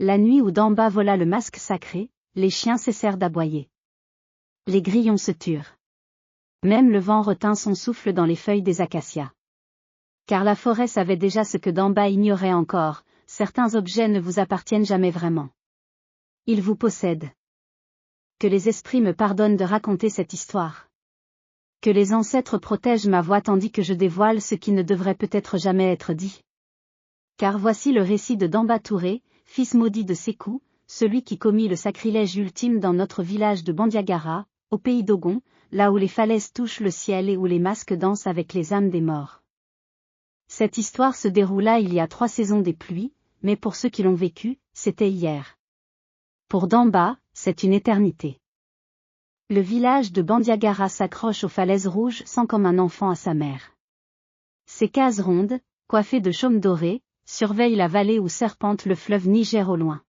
La nuit où Damba vola le masque sacré, les chiens cessèrent d'aboyer. Les grillons se turent. Même le vent retint son souffle dans les feuilles des acacias. Car la forêt savait déjà ce que Damba ignorait encore, certains objets ne vous appartiennent jamais vraiment. Ils vous possèdent. Que les esprits me pardonnent de raconter cette histoire. Que les ancêtres protègent ma voix tandis que je dévoile ce qui ne devrait peut-être jamais être dit. Car voici le récit de Damba Touré, fils maudit de Sékou, celui qui commit le sacrilège ultime dans notre village de Bandiagara, au pays d'Ogon, là où les falaises touchent le ciel et où les masques dansent avec les âmes des morts. Cette histoire se déroula il y a 3 saisons des pluies, mais pour ceux qui l'ont vécu, c'était hier. Pour Damba, c'est une éternité. Le village de Bandiagara s'accroche aux falaises rouges sans comme un enfant à sa mère. Ses cases rondes, coiffées de chaumes dorés, surveillent la vallée où serpente le fleuve Niger au loin.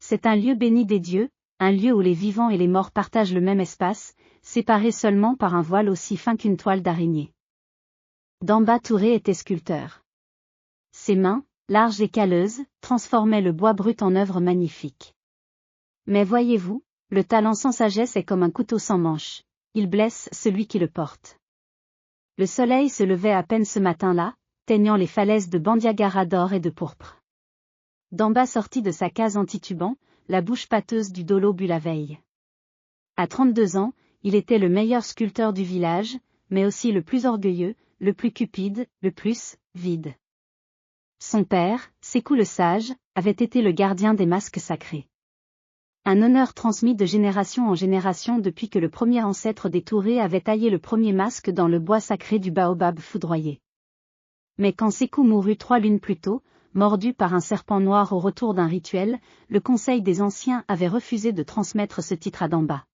C'est un lieu béni des dieux, un lieu où les vivants et les morts partagent le même espace, séparés seulement par un voile aussi fin qu'une toile d'araignée. Damba Touré était sculpteur. Ses mains, larges et calleuses, transformaient le bois brut en œuvre magnifique. Mais voyez-vous, le talent sans sagesse est comme un couteau sans manche, il blesse celui qui le porte. Le soleil se levait à peine ce matin-là, teignant les falaises de Bandiagara d'or et de pourpre. Damba sortit de sa case en titubant, la bouche pâteuse du dolo bu la veille. À 32 ans, il était le meilleur sculpteur du village, mais aussi le plus orgueilleux, le plus cupide, le plus vide. Son père, Sékou le Sage, avait été le gardien des masques sacrés. Un honneur transmis de génération en génération depuis que le premier ancêtre des Touré avait taillé le premier masque dans le bois sacré du baobab foudroyé. Mais quand Sékou mourut 3 lunes plus tôt, mordu par un serpent noir au retour d'un rituel, le conseil des anciens avait refusé de transmettre ce titre à Damba.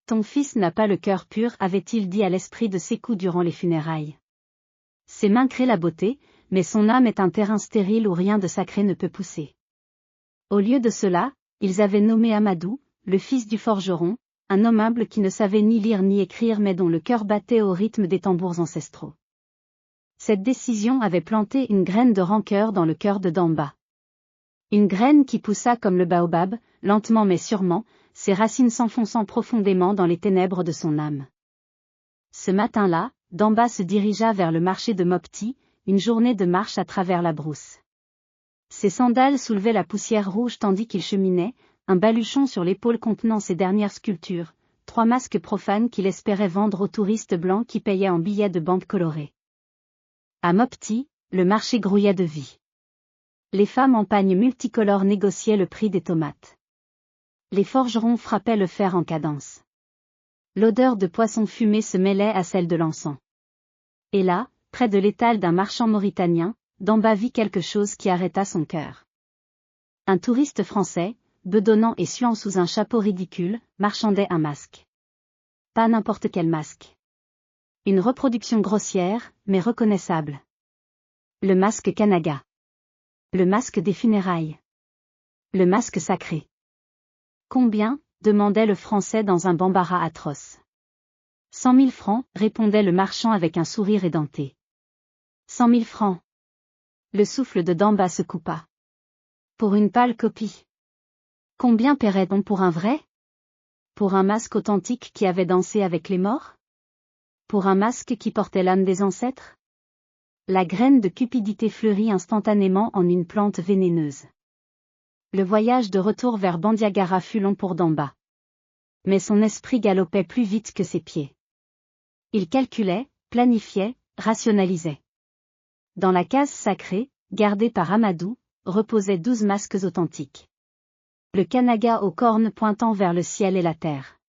Ton fils n'a pas le cœur pur, avait-il dit à l'esprit de Sékou durant les funérailles. Ses mains créent la beauté, mais son âme est un terrain stérile où rien de sacré ne peut pousser. Au lieu de cela, ils avaient nommé Amadou, le fils du forgeron, un homme humble qui ne savait ni lire ni écrire mais dont le cœur battait au rythme des tambours ancestraux. Cette décision avait planté une graine de rancœur dans le cœur de Damba. Une graine qui poussa comme le baobab, lentement mais sûrement, ses racines s'enfonçant profondément dans les ténèbres de son âme. Ce matin-là, Damba se dirigea vers le marché de Mopti, une journée de marche à travers la brousse. Ses sandales soulevaient la poussière rouge tandis qu'il cheminait, un baluchon sur l'épaule contenant ses dernières sculptures, 3 masques profanes qu'il espérait vendre aux touristes blancs qui payaient en billets de banque colorés. À Mopti, le marché grouillait de vie. Les femmes en pagnes multicolores négociaient le prix des tomates. Les forgerons frappaient le fer en cadence. L'odeur de poisson fumé se mêlait à celle de l'encens. Et là, près de l'étal d'un marchand mauritanien, Damba vit quelque chose qui arrêta son cœur. Un touriste français, bedonnant et suant sous un chapeau ridicule, marchandait un masque. Pas n'importe quel masque. Une reproduction grossière, mais reconnaissable. Le masque Kanaga. Le masque des funérailles. Le masque sacré. Combien ? Demandait le Français dans un bambara atroce. 100 000 francs, répondait le marchand avec un sourire édenté. 100 000 francs. Le souffle de Damba se coupa. Pour une pâle copie. Combien paierait-on pour un vrai ? Pour un masque authentique qui avait dansé avec les morts ? Pour un masque qui portait l'âme des ancêtres ? La graine de cupidité fleurit instantanément en une plante vénéneuse. Le voyage de retour vers Bandiagara fut long pour Damba. Mais son esprit galopait plus vite que ses pieds. Il calculait, planifiait, rationalisait. Dans la case sacrée, gardée par Amadou, reposaient 12 masques authentiques. Le Kanaga aux cornes pointant vers le ciel et la terre.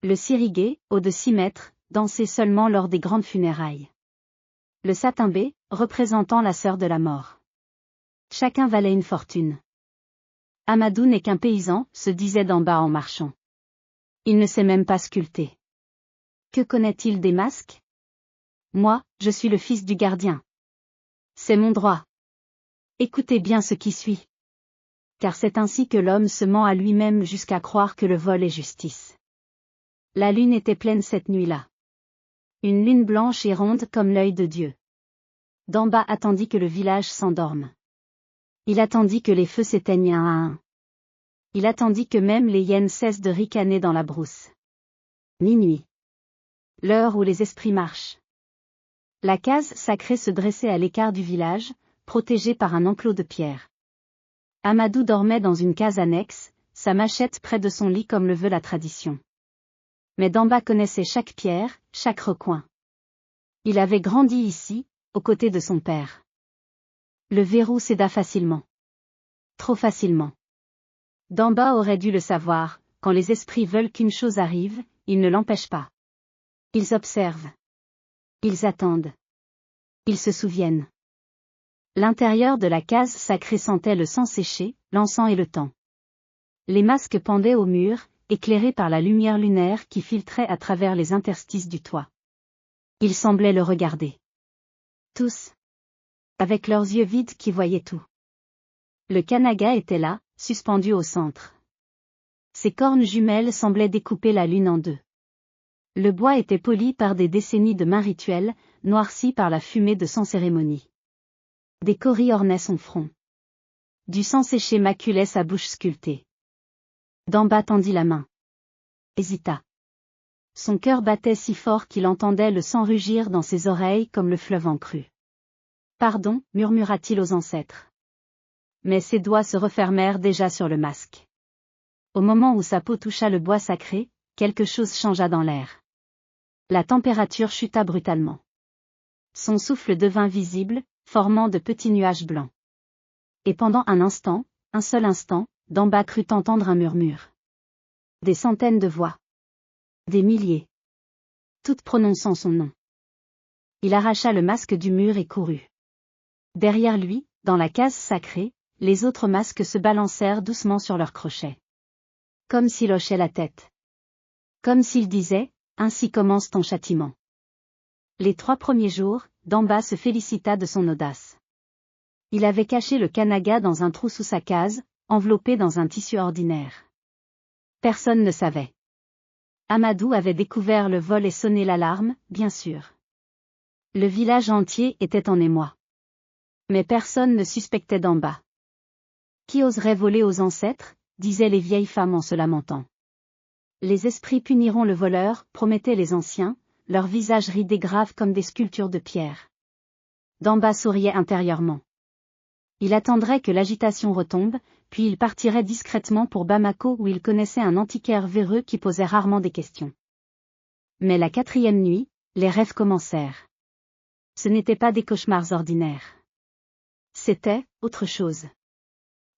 Le Sirigué, haut de 6 mètres, dansait seulement lors des grandes funérailles. Le Satimbé, représentant la sœur de la mort. Chacun valait une fortune. Amadou n'est qu'un paysan, se disait Damba en marchant. Il ne sait même pas sculpter. Que connaît-il des masques ? Moi, je suis le fils du gardien. C'est mon droit. Écoutez bien ce qui suit. Car c'est ainsi que l'homme se ment à lui-même jusqu'à croire que le vol est justice. La lune était pleine cette nuit-là. Une lune blanche et ronde comme l'œil de Dieu. Damba attendit que le village s'endorme. Il attendit que les feux s'éteignent un à un. Il attendit que même les hyènes cessent de ricaner dans la brousse. Minuit. L'heure où les esprits marchent. La case sacrée se dressait à l'écart du village, protégée par un enclos de pierre. Amadou dormait dans une case annexe, sa machette près de son lit comme le veut la tradition. Mais Damba connaissait chaque pierre, chaque recoin. Il avait grandi ici, aux côtés de son père. Le verrou céda facilement. Trop facilement. Damba aurait dû le savoir, quand les esprits veulent qu'une chose arrive, ils ne l'empêchent pas. Ils observent. Ils attendent. Ils se souviennent. L'intérieur de la case sacrée sentait le sang séché, l'encens et le temps. Les masques pendaient au mur, éclairés par la lumière lunaire qui filtrait à travers les interstices du toit. Ils semblaient le regarder. Tous. Avec leurs yeux vides qui voyaient tout. Le Kanaga était là, suspendu au centre. Ses cornes jumelles semblaient découper la lune en deux. Le bois était poli par des décennies de mains rituelles, noirci par la fumée de sans cérémonie. Des cauris ornaient son front. Du sang séché maculait sa bouche sculptée. Damba tendit la main. Hésita. Son cœur battait si fort qu'il entendait le sang rugir dans ses oreilles comme le fleuve en crue. Pardon, murmura-t-il aux ancêtres. Mais ses doigts se refermèrent déjà sur le masque. Au moment où sa peau toucha le bois sacré, quelque chose changea dans l'air. La température chuta brutalement. Son souffle devint visible, formant de petits nuages blancs. Et pendant un instant, un seul instant, Damba crut entendre un murmure. Des centaines de voix. Des milliers. Toutes prononçant son nom. Il arracha le masque du mur et courut. Derrière lui, dans la case sacrée, les autres masques se balancèrent doucement sur leurs crochets. Comme s'il hochait la tête. Comme s'il disait, ainsi commence ton châtiment. Les 3 premiers jours, Damba se félicita de son audace. Il avait caché le Kanaga dans un trou sous sa case, enveloppé dans un tissu ordinaire. Personne ne savait. Amadou avait découvert le vol et sonné l'alarme, bien sûr. Le village entier était en émoi. Mais personne ne suspectait Damba. Qui oserait voler aux ancêtres, disaient les vieilles femmes en se lamentant. Les esprits puniront le voleur, promettaient les anciens, leurs visages ridés graves comme des sculptures de pierre. Damba souriait intérieurement. Il attendrait que l'agitation retombe, puis il partirait discrètement pour Bamako où il connaissait un antiquaire véreux qui posait rarement des questions. Mais la 4e nuit, les rêves commencèrent. Ce n'étaient pas des cauchemars ordinaires. C'était autre chose.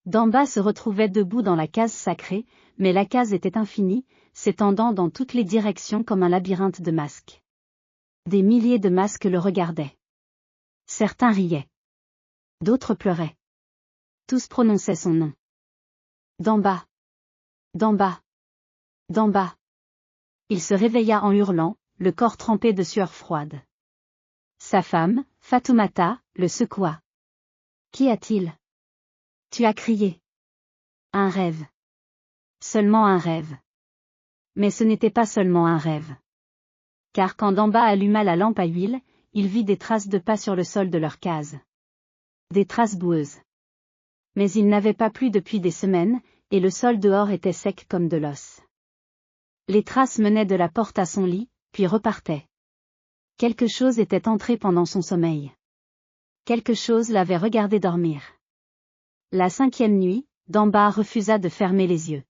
Damba se retrouvait debout dans la case sacrée, mais la case était infinie, s'étendant dans toutes les directions comme un labyrinthe de masques. Des milliers de masques le regardaient. Certains riaient. D'autres pleuraient. Tous prononçaient son nom. Damba. Damba. Damba. Il se réveilla en hurlant, le corps trempé de sueur froide. Sa femme, Fatoumata, le secoua. Qu'y a-t-il? Tu as crié. Un rêve. Seulement un rêve. Mais ce n'était pas seulement un rêve. Car quand Damba alluma la lampe à huile, il vit des traces de pas sur le sol de leur case. Des traces boueuses. Mais il n'avait pas plu depuis des semaines, et le sol dehors était sec comme de l'os. Les traces menaient de la porte à son lit, puis repartaient. Quelque chose était entré pendant son sommeil. Quelque chose l'avait regardé dormir. La 5e nuit, Damba refusa de fermer les yeux.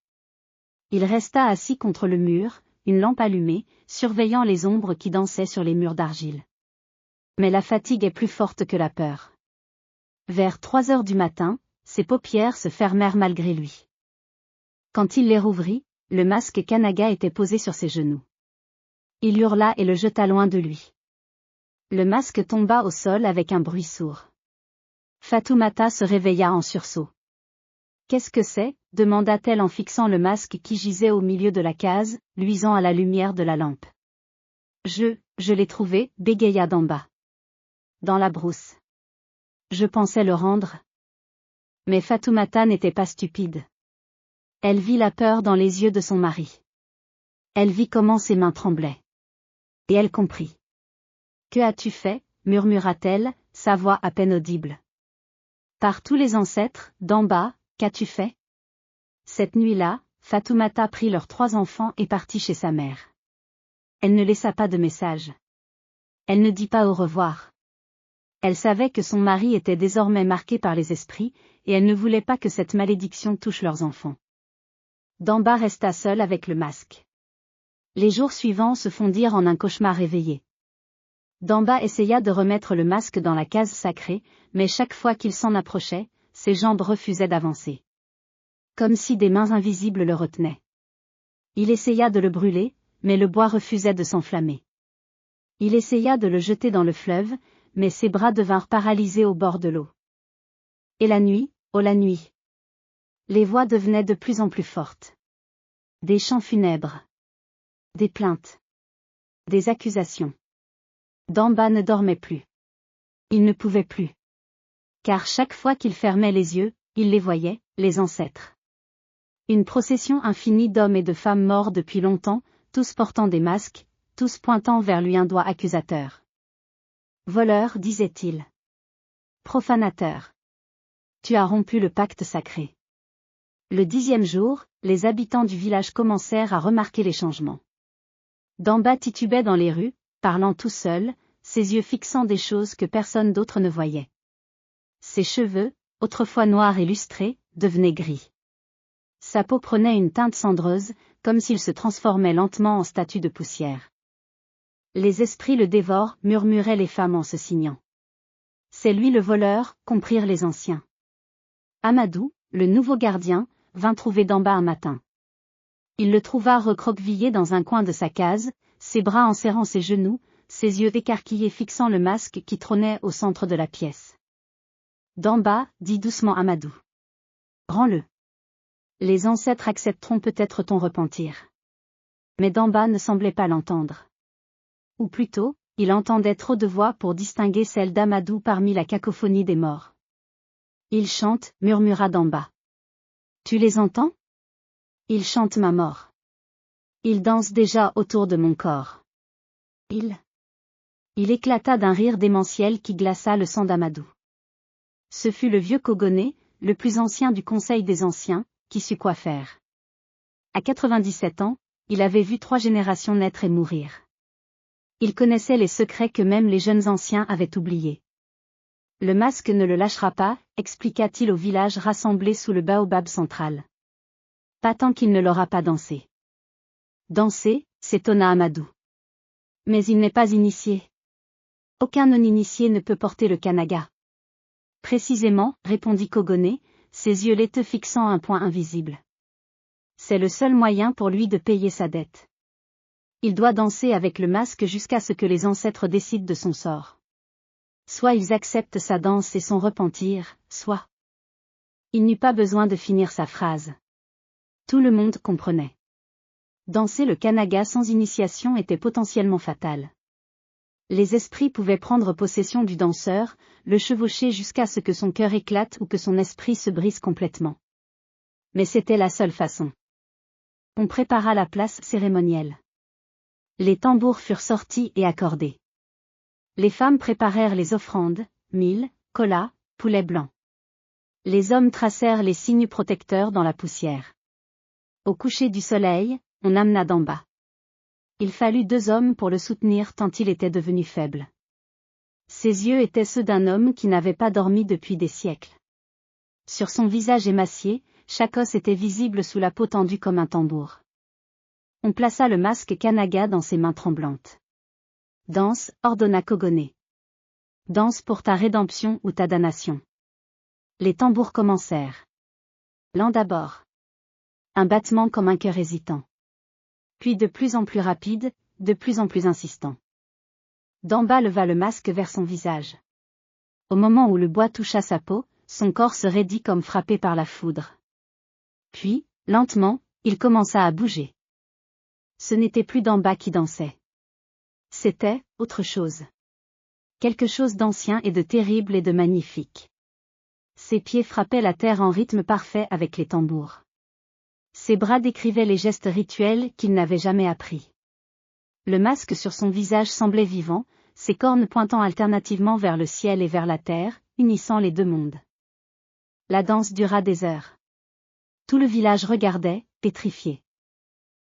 Il resta assis contre le mur, une lampe allumée, surveillant les ombres qui dansaient sur les murs d'argile. Mais la fatigue est plus forte que la peur. Vers 3 heures du matin, ses paupières se fermèrent malgré lui. Quand il les rouvrit, le masque Kanaga était posé sur ses genoux. Il hurla et le jeta loin de lui. Le masque tomba au sol avec un bruit sourd. Fatoumata se réveilla en sursaut. Qu'est-ce que c'est? Demanda-t-elle en fixant le masque qui gisait au milieu de la case, luisant à la lumière de la lampe. Je l'ai trouvé, bégaya Damba. Dans la brousse. Je pensais le rendre. Mais Fatoumata n'était pas stupide. Elle vit la peur dans les yeux de son mari. Elle vit comment ses mains tremblaient. Et elle comprit. Que as-tu fait? Murmura-t-elle, sa voix à peine audible. Par tous les ancêtres, Damba, qu'as-tu fait? Cette nuit-là, Fatoumata prit leurs 3 enfants et partit chez sa mère. Elle ne laissa pas de message. Elle ne dit pas au revoir. Elle savait que son mari était désormais marqué par les esprits, et elle ne voulait pas que cette malédiction touche leurs enfants. Damba resta seul avec le masque. Les jours suivants se fondirent en un cauchemar réveillé. Damba essaya de remettre le masque dans la case sacrée, mais chaque fois qu'il s'en approchait, ses jambes refusaient d'avancer. Comme si des mains invisibles le retenaient. Il essaya de le brûler, mais le bois refusait de s'enflammer. Il essaya de le jeter dans le fleuve, mais ses bras devinrent paralysés au bord de l'eau. Et la nuit, oh la nuit. Les voix devenaient de plus en plus fortes. Des chants funèbres. Des plaintes. Des accusations. Damba ne dormait plus. Il ne pouvait plus. Car chaque fois qu'il fermait les yeux, il les voyait, les ancêtres. Une procession infinie d'hommes et de femmes morts depuis longtemps, tous portant des masques, tous pointant vers lui un doigt accusateur. Voleur, disait-il. Profanateur. Tu as rompu le pacte sacré. Le 10e jour, les habitants du village commencèrent à remarquer les changements. Damba titubait dans les rues, parlant tout seul, ses yeux fixant des choses que personne d'autre ne voyait. Ses cheveux, autrefois noirs et lustrés, devenaient gris. Sa peau prenait une teinte cendreuse, comme s'il se transformait lentement en statue de poussière. Les esprits le dévorent, murmuraient les femmes en se signant. C'est lui le voleur, comprirent les anciens. Amadou, le nouveau gardien, vint trouver Damba un matin. Il le trouva recroquevillé dans un coin de sa case, ses bras enserrant ses genoux, ses yeux écarquillés fixant le masque qui trônait au centre de la pièce. Damba, dit doucement Amadou. Rends-le. Les ancêtres accepteront peut-être ton repentir. Mais Damba ne semblait pas l'entendre. Ou plutôt, il entendait trop de voix pour distinguer celle d'Amadou parmi la cacophonie des morts. Ils chantent, murmura Damba. Tu les entends? Ils chantent ma mort. Ils dansent déjà autour de mon corps. Il éclata d'un rire démentiel qui glaça le sang d'Amadou. Ce fut le vieux Kogoné, le plus ancien du Conseil des Anciens, qui sut quoi faire. À 97 ans, il avait vu 3 générations naître et mourir. Il connaissait les secrets que même les jeunes anciens avaient oubliés. Le masque ne le lâchera pas, expliqua-t-il au village rassemblé sous le baobab central. Pas tant qu'il ne l'aura pas dansé. Danser, s'étonna Amadou. Mais il n'est pas initié. Aucun non-initié ne peut porter le kanaga. Précisément, répondit Kogoné, ses yeux laiteux fixant un point invisible. C'est le seul moyen pour lui de payer sa dette. Il doit danser avec le masque jusqu'à ce que les ancêtres décident de son sort. Soit ils acceptent sa danse et son repentir, soit. Il n'eut pas besoin de finir sa phrase. Tout le monde comprenait. Danser le kanaga sans initiation était potentiellement fatal. Les esprits pouvaient prendre possession du danseur, le chevaucher jusqu'à ce que son cœur éclate ou que son esprit se brise complètement. Mais c'était la seule façon. On prépara la place cérémonielle. Les tambours furent sortis et accordés. Les femmes préparèrent les offrandes, mil, cola, poulet blanc. Les hommes tracèrent les signes protecteurs dans la poussière. Au coucher du soleil, on amena Damba. Il fallut 2 hommes pour le soutenir tant il était devenu faible. Ses yeux étaient ceux d'un homme qui n'avait pas dormi depuis des siècles. Sur son visage émacié, chaque os était visible sous la peau tendue comme un tambour. On plaça le masque kanaga dans ses mains tremblantes. Danse, ordonna Kogoné. Danse pour ta rédemption ou ta damnation. Les tambours commencèrent. Lent d'abord. Un battement comme un cœur hésitant. Puis de plus en plus rapide, de plus en plus insistant. Damba leva le masque vers son visage. Au moment où le bois toucha sa peau, son corps se raidit comme frappé par la foudre. Puis, lentement, il commença à bouger. Ce n'était plus Damba qui dansait. C'était autre chose. Quelque chose d'ancien et de terrible et de magnifique. Ses pieds frappaient la terre en rythme parfait avec les tambours. Ses bras décrivaient les gestes rituels qu'il n'avait jamais appris. Le masque sur son visage semblait vivant, ses cornes pointant alternativement vers le ciel et vers la terre, unissant les 2 mondes. La danse dura des heures. Tout le village regardait, pétrifié.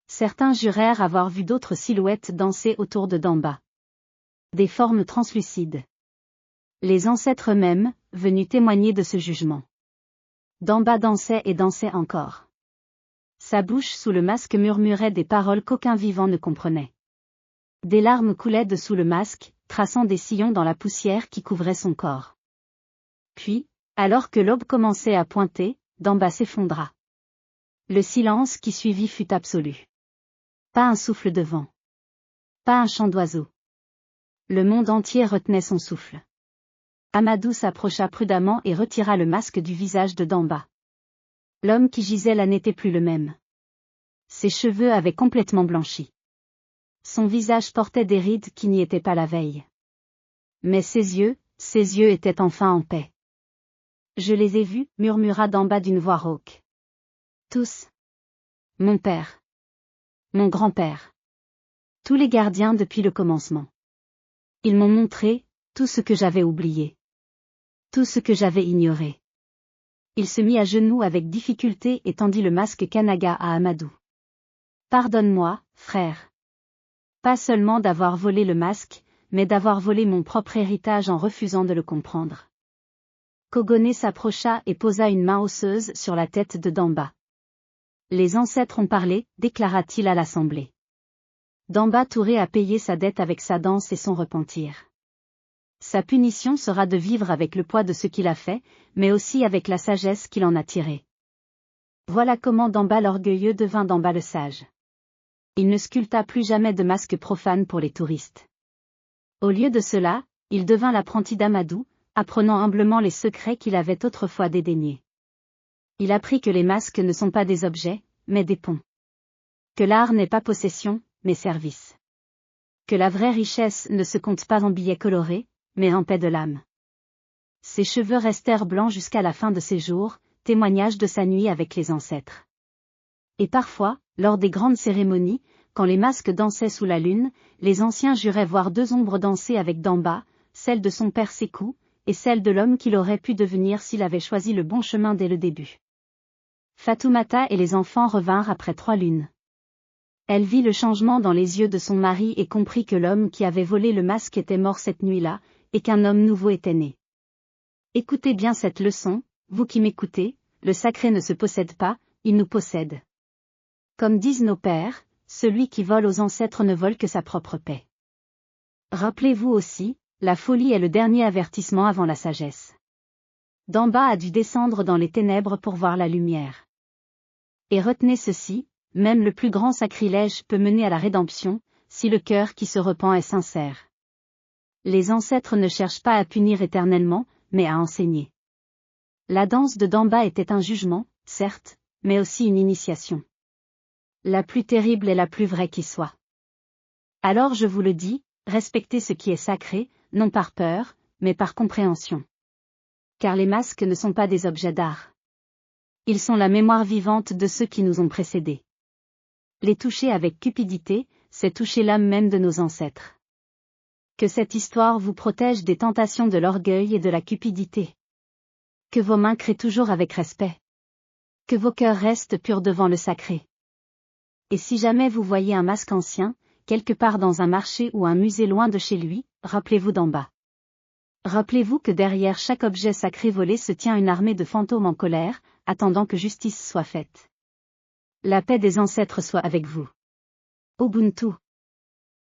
Certains jurèrent avoir vu d'autres silhouettes danser autour de Damba. Des formes translucides. Les ancêtres eux-mêmes, venus témoigner de ce jugement. Damba dansait et dansait encore. Sa bouche sous le masque murmurait des paroles qu'aucun vivant ne comprenait. Des larmes coulaient dessous le masque, traçant des sillons dans la poussière qui couvrait son corps. Puis, alors que l'aube commençait à pointer, Damba s'effondra. Le silence qui suivit fut absolu. Pas un souffle de vent. Pas un chant d'oiseau. Le monde entier retenait son souffle. Amadou s'approcha prudemment et retira le masque du visage de Damba. L'homme qui gisait là n'était plus le même. Ses cheveux avaient complètement blanchi. Son visage portait des rides qui n'y étaient pas la veille. Mais ses yeux étaient enfin en paix. Je les ai vus, murmura Damba d'une voix rauque. Tous. Mon père. Mon grand-père. Tous les gardiens depuis le commencement. Ils m'ont montré tout ce que j'avais oublié. Tout ce que j'avais ignoré. Il se mit à genoux avec difficulté et tendit le masque Kanaga à Amadou. Pardonne-moi, frère. Pas seulement d'avoir volé le masque, mais d'avoir volé mon propre héritage en refusant de le comprendre. Kogone s'approcha et posa une main osseuse sur la tête de Damba. Les ancêtres ont parlé, déclara-t-il à l'assemblée. Damba Touré a payé sa dette avec sa danse et son repentir. Sa punition sera de vivre avec le poids de ce qu'il a fait, mais aussi avec la sagesse qu'il en a tirée. Voilà comment Damba l'orgueilleux devint Damba le sage. Il ne sculpta plus jamais de masques profanes pour les touristes. Au lieu de cela, il devint l'apprenti d'Amadou, apprenant humblement les secrets qu'il avait autrefois dédaignés. Il apprit que les masques ne sont pas des objets, mais des ponts. Que l'art n'est pas possession, mais service. Que la vraie richesse ne se compte pas en billets colorés, mais en paix de l'âme. Ses cheveux restèrent blancs jusqu'à la fin de ses jours, témoignage de sa nuit avec les ancêtres. Et parfois, lors des grandes cérémonies, quand les masques dansaient sous la lune, les anciens juraient voir deux ombres danser avec Damba, celle de son père Sékou, et celle de l'homme qu'il aurait pu devenir s'il avait choisi le bon chemin dès le début. Fatoumata et les enfants revinrent après 3 lunes. Elle vit le changement dans les yeux de son mari et comprit que l'homme qui avait volé le masque était mort cette nuit-là, et qu'un homme nouveau était né. Écoutez bien cette leçon, vous qui m'écoutez, le sacré ne se possède pas, il nous possède. Comme disent nos pères, celui qui vole aux ancêtres ne vole que sa propre paix. Rappelez-vous aussi, la folie est le dernier avertissement avant la sagesse. Damba a dû descendre dans les ténèbres pour voir la lumière. Et retenez ceci, même le plus grand sacrilège peut mener à la rédemption, si le cœur qui se repent est sincère. Les ancêtres ne cherchent pas à punir éternellement, mais à enseigner. La danse de Damba était un jugement, certes, mais aussi une initiation. La plus terrible et la plus vraie qui soit. Alors je vous le dis, respectez ce qui est sacré, non par peur, mais par compréhension. Car les masques ne sont pas des objets d'art. Ils sont la mémoire vivante de ceux qui nous ont précédés. Les toucher avec cupidité, c'est toucher l'âme même de nos ancêtres. Que cette histoire vous protège des tentations de l'orgueil et de la cupidité. Que vos mains créent toujours avec respect. Que vos cœurs restent purs devant le sacré. Et si jamais vous voyez un masque ancien, quelque part dans un marché ou un musée loin de chez lui, rappelez-vous Damba. Rappelez-vous que derrière chaque objet sacré volé se tient une armée de fantômes en colère, attendant que justice soit faite. La paix des ancêtres soit avec vous. Ubuntu.